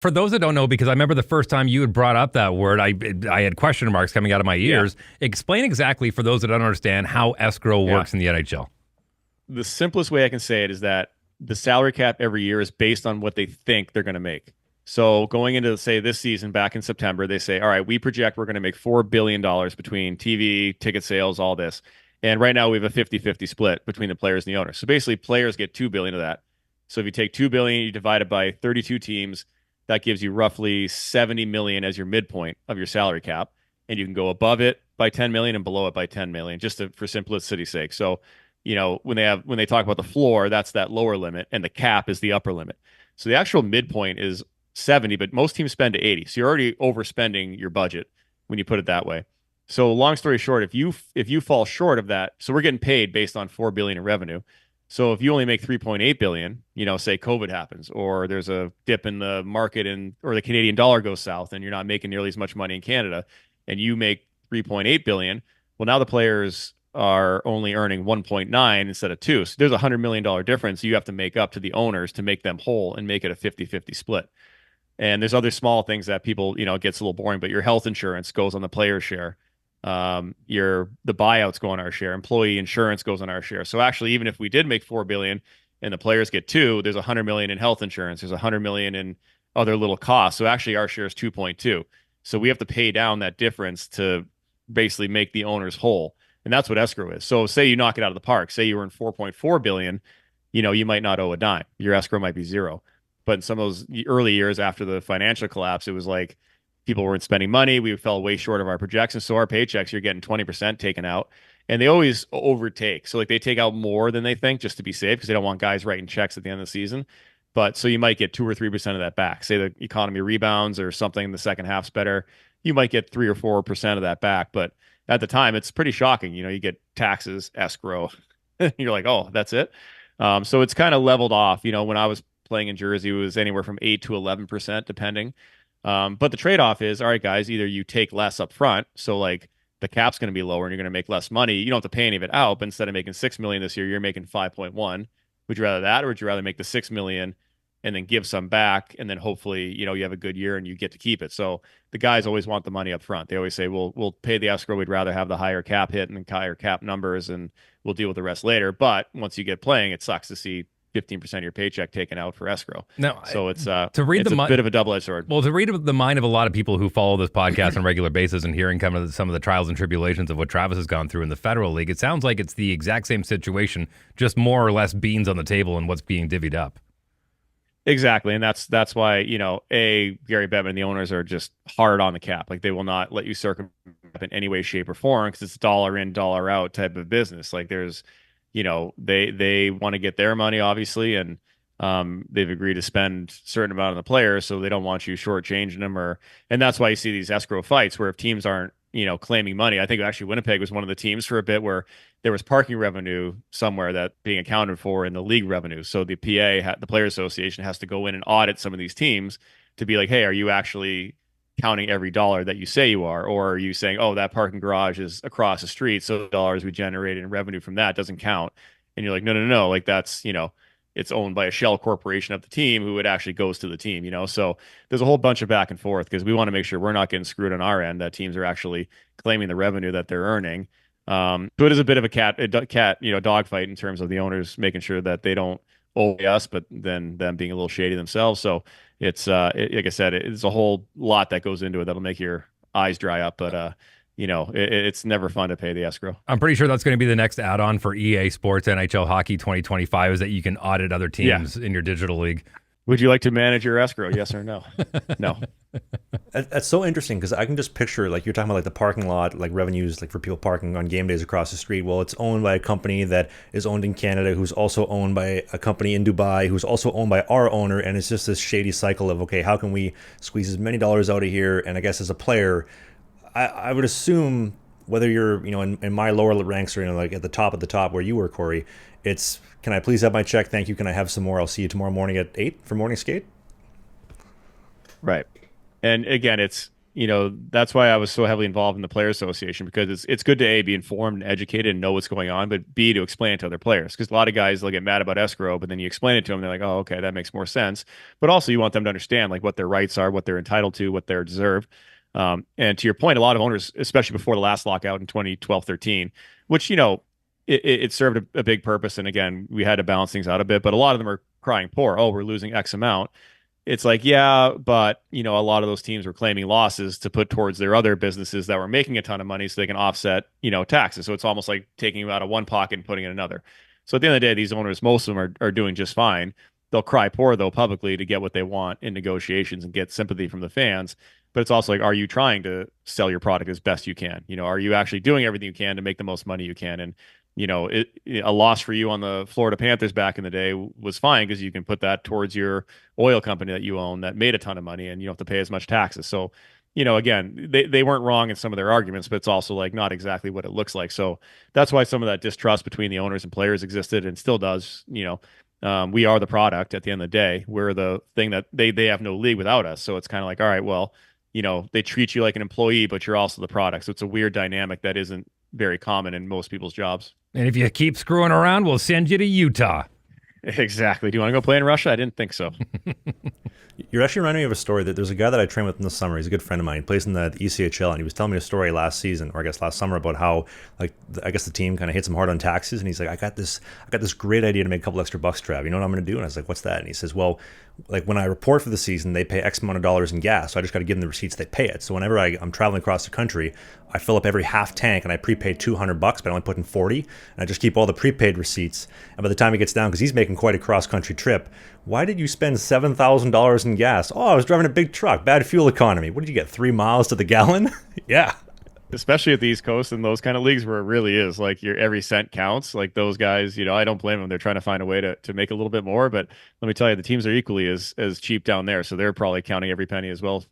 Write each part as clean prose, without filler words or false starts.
For those that don't know, because I remember the first time you had brought up that word, I had question marks coming out of my ears. Yeah. Explain exactly, for those that don't understand, how escrow works in the NHL. The simplest way I can say it is that the salary cap every year is based on what they think they're going to make. So going into, say, this season back in September, they say, all right, we project we're going to make $4 billion between TV, ticket sales, all this. And right now we have a 50-50 split between the players and the owners. So basically players get $2 billion of that. So if you take $2 billion, you divide it by 32 teams, that gives you roughly 70 million as your midpoint of your salary cap. And you can go above it by 10 million and below it by 10 million, just for simplicity's sake. So, when they talk about the floor, that's that lower limit, and the cap is the upper limit. So the actual midpoint is 70, but most teams spend to 80. So you're already overspending your budget when you put it that way. So long story short, if you fall short of that, so we're getting paid based on 4 billion in revenue. So if you only make 3.8 billion, say COVID happens, or there's a dip in the market or the Canadian dollar goes south and you're not making nearly as much money in Canada, and you make 3.8 billion, well, now the players are only earning 1.9 instead of 2. So there's $100 million difference you have to make up to the owners to make them whole and make it a 50-50 split. And there's other small things that people, it gets a little boring, but your health insurance goes on the player's share. The buyouts go on our share. Employee insurance goes on our share. So actually, even if we did make 4 billion and the players get 2, there's 100 million in health insurance. There's 100 million in other little costs. So actually, our share is 2.2. So we have to pay down that difference to basically make the owners whole. And that's what escrow is. So say you knock it out of the park. Say you were in 4.4 billion, you might not owe a dime. Your escrow might be zero. But in some of those early years after the financial collapse, it was like people weren't spending money. We fell way short of our projections. So our paychecks, you're getting 20% taken out. And they always overtake. So like they take out more than they think just to be safe because they don't want guys writing checks at the end of the season. But so you might get 2 or 3% of that back. Say the economy rebounds or something in the second half's better. You might get 3 or 4% of that back. But at the time, it's pretty shocking. You get taxes, escrow. You're like, oh, that's it. So it's kind of leveled off. When I was playing in Jersey, it was anywhere from 8 to 11%, depending. But the trade-off is, all right, guys, either you take less up front. So like the cap's going to be lower and you're going to make less money. You don't have to pay any of it out. But instead of making 6 million this year, you're making 5.1. Would you rather that, or would you rather make the 6 million and then give some back, and then hopefully, you have a good year and you get to keep it? So the guys always want the money up front. They always say, we'll pay the escrow. We'd rather have the higher cap hit and higher cap numbers, and we'll deal with the rest later. But once you get playing, it sucks to see 15% of your paycheck taken out for escrow. No, so it's a bit of a double-edged sword. Well, to read the mind of a lot of people who follow this podcast on a regular basis and hearing some of the trials and tribulations of what Travis has gone through in the Federal League, it sounds like it's the exact same situation, just more or less beans on the table and what's being divvied up. Exactly, and that's why Gary Bettman and the owners are just hard on the cap. Like they will not let you circumvent in any way, shape, or form because it's dollar in, dollar out type of business. Like there's, they want to get their money obviously, and they've agreed to spend a certain amount on the players, so they don't want you shortchanging them. And that's why you see these escrow fights where if teams aren't claiming money. I think actually Winnipeg was one of the teams for a bit where there was parking revenue somewhere that being accounted for in the league revenue. So the the Player Association, has to go in and audit some of these teams to be like, hey, are you actually counting every dollar that you say you are? Or are you saying, oh, that parking garage is across the street, so the dollars we generated in revenue from that doesn't count? And you're like, no. Like that's, it's owned by a shell corporation of the team who it actually goes to the team, So there's a whole bunch of back and forth because we want to make sure we're not getting screwed on our end, that teams are actually claiming the revenue that they're earning. So it is a bit of a dogfight in terms of the owners making sure that they don't owe us, but then them being a little shady themselves. So it's like I said, it's a whole lot that goes into it that'll make your eyes dry up. But it's never fun to pay the escrow. I'm pretty sure that's going to be the next add-on for EA Sports NHL Hockey 2025 is that you can audit other teams in your digital league. Would you like to manage your escrow? Yes or no? No. That's so interesting because I can just picture, like you're talking about, like the parking lot, like revenues, like for people parking on game days across the street. Well, it's owned by a company that is owned in Canada, who's also owned by a company in Dubai, who's also owned by our owner, and it's just this shady cycle of, okay, how can we squeeze as many dollars out of here? And I guess as a player, I would assume whether you're, in my lower ranks or, like at the top of the top where you were, Cory, it's, can I please have my check? Thank you. Can I have some more? I'll see you tomorrow morning at 8 for morning skate. Right. And again, it's that's why I was so heavily involved in the player association, because it's good to A, be informed and educated and know what's going on, but B, to explain it to other players. Because a lot of guys, they'll get mad about escrow, but then you explain it to them, they're like, oh, okay, that makes more sense. But also you want them to understand like what their rights are, what they're entitled to, what they're deserved. And to your point, a lot of owners, especially before the last lockout in 2012-13, which, it served a big purpose. And again, we had to balance things out a bit, but a lot of them are crying poor. Oh, we're losing X amount. It's like, yeah, but a lot of those teams were claiming losses to put towards their other businesses that were making a ton of money so they can offset, taxes. So it's almost like taking out of one pocket and putting in another. So at the end of the day, these owners, most of them are doing just fine. They'll cry poor though publicly to get what they want in negotiations and get sympathy from the fans. But it's also like, are you trying to sell your product as best you can? Are you actually doing everything you can to make the most money you can? And a loss for you on the Florida Panthers back in the day was fine because you can put that towards your oil company that you own that made a ton of money and you don't have to pay as much taxes. So, again, they weren't wrong in some of their arguments, but it's also like not exactly what it looks like. So that's why some of that distrust between the owners and players existed and still does. We are the product at the end of the day. We're the thing that they have no league without us. So it's kind of like, all right, well, they treat you like an employee, but you're also the product. So it's a weird dynamic that isn't very common in most people's jobs. And if you keep screwing around, we'll send you to Utah. Exactly. Do you want to go play in Russia? I didn't think so. You're actually reminding me of a story that there's a guy that I trained with in the summer. He's a good friend of mine. He plays in the ECHL, and he was telling me a story last season, or I guess last summer, about how I guess the team kind of hits him hard on taxes, and he's like, I got this great idea to make a couple extra bucks, Trav. You know what I'm going to do? And I was like, what's that? And he says, well, like when I report for the season, they pay X amount of dollars in gas, so I just got to give them the receipts, they pay it. So whenever I'm traveling across the country, I fill up every half tank and I prepay $200, but I only put in 40, and I just keep all the prepaid receipts. And by the time he gets down, because he's making quite a cross-country trip, why did you spend $7,000 in gas? Oh, I was driving a big truck, bad fuel economy. What did you get, 3 miles to the gallon? Yeah. Especially at the East Coast and those kind of leagues where it really is like your every cent counts. Like those guys, I don't blame them. They're trying to find a way to make a little bit more. But let me tell you, the teams are equally as cheap down there. So they're probably counting every penny as well.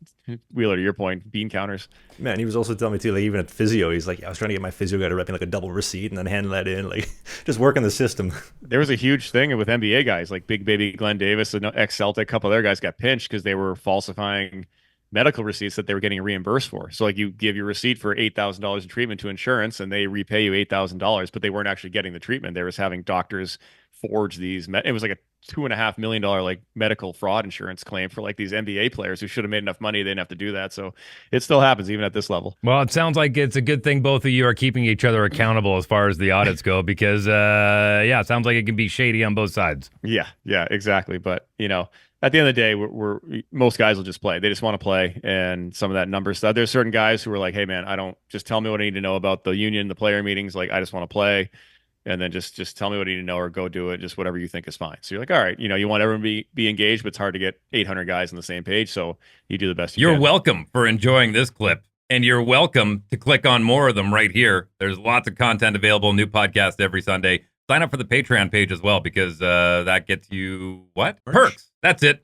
Wheeler, to your point, bean counters. Man, he was also telling me too, like even at physio, he's like, I was trying to get my physio guy to rep me like a double receipt and then hand that in, like just working the system. There was a huge thing with NBA guys, like Big Baby Glenn Davis, an ex-Celtic, a couple of their guys got pinched because they were falsifying medical receipts that they were getting reimbursed for. So like you give your receipt for $8,000 in treatment to insurance and they repay you $8,000, but they weren't actually getting the treatment. They was having doctors forge these. It was like a $2.5 million like medical fraud insurance claim for like these NBA players who should have made enough money. They didn't have to do that. So it still happens even at this level. Well, it sounds like it's a good thing both of you are keeping each other accountable as far as the audits go, because it sounds like it can be shady on both sides. Yeah, exactly. But at the end of the day, we're most guys will just play. They just want to play, and some of that number stuff. There's certain guys who are like, "Hey, man, I don't just tell me what I need to know about the union, the player meetings. Like, I just want to play, and then just tell me what I need to know or go do it. Just whatever you think is fine." So you're like, "All right, you want everyone to be engaged, but it's hard to get 800 guys on the same page. So you do the best you can." You're welcome for enjoying this clip, and you're welcome to click on more of them right here. There's lots of content available, new podcast every Sunday. Sign up for the Patreon page as well, because that gets you what? Perks. That's it.